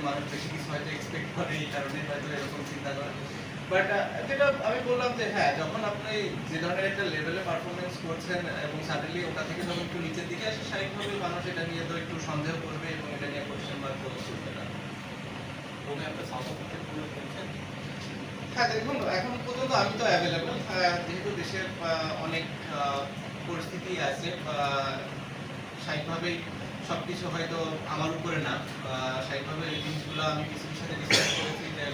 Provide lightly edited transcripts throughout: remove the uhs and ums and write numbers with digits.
মানুষ বেশি কিছু হয়তো এক্সপেক্ট করে, এই কারণে হয়তো এরকম চিন্তা করে। বাট যেটা আমি বললাম যে হ্যাঁ, যখন আপনি যে ধরনের একটা লেভেলে পারফরমেন্স করছেন এবং সাডেনলি ওটা থেকে যখন একটু নিচের দিকে আসে, স্বাভাবিকভাবেই মানুষ এটা নিয়ে তো একটু সন্দেহ করবে এবং এটা নিয়ে কোয়েশ্চেন মার্ক করবে না। ওকে আপনি সাউথ আফ্রিকার পুরো খেলছেন? হ্যাঁ, দেখুন এখন পর্যন্ত আমি তো অ্যাভেলেবল, যেহেতু দেশের অনেক পরিস্থিতি আছে, স্বাভাবিকভাবেই সবকিছু হয়তো আমার উপরে না, স্বাভাবিকভাবে এই জিনিসগুলো আমি পিসিবির সাথে ডিসকাস করেছি যে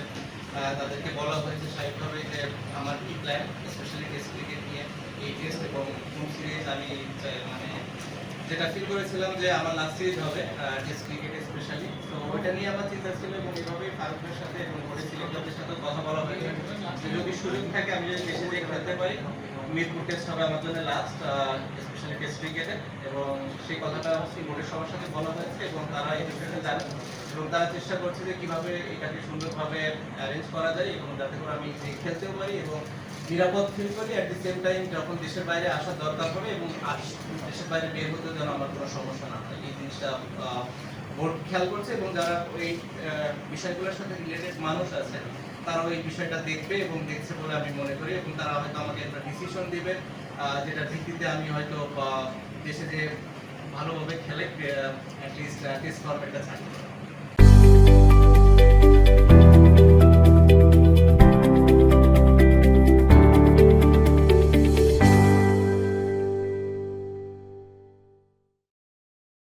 তাদেরকে বলা হয়েছে স্বাভাবিকভাবে যে আমার কি প্ল্যান, স্পেশালি টেস্ট ক্রিকেট নিয়ে এই টেস্ট এবং গ্রুপ সিরিজ আমি মানে যেটা ফিল করেছিলাম যে আমার লাস্ট সিরিজ হবে টেস্ট ক্রিকেটে স্পেশালি, তো ওইটা নিয়ে আমার চিন্তা ছিল এবং এইভাবেই ফারুকের সাথে এবং বোর্ডের সিলেক্টরদের সাথে কথা বলা হয়েছে যে যদি সুযোগ থাকে আমি যদি দেশে যেয়ে খেলতে পারি, মিরপুর টেস্ট হবে আমার জন্য লাস্ট, স্পেশালি টেস্ট ক্রিকেটে, এবং সেই কথাটা বোর্ডের সবার সাথে বলা হয়েছে এবং তারা এই বিষয়টা জানে এবং তারা চেষ্টা করছে যে কীভাবে এটাকে সুন্দরভাবে অ্যারেঞ্জ করা যায় এবং যাতে করে আমি খেলতেও পারি এবং নিরাপদ ফিল করি, অ্যাট দি সেম টাইম যখন দেশের বাইরে আসার দরকার হবে এবং দেশের বাইরে বের হতে যেন আমার কোনো সমস্যা না হয়, এই জিনিসটা বোর্ড খেয়াল করছে এবং যারা এই বিষয়গুলোর সাথে রিলেটেড মানুষ আছে তারাও এই বিষয়টা দেখবে এবং দেখছে বলে আমি মনে করি এবং তারা হয়তো আমাকে একটা ডিসিশন দিবে যেটার ভিত্তিতে আমি হয়তো দেশে যে ভালোভাবে খেলে অ্যাটলিস্ট টেস্ট ফরম্যাটটা থাকবে।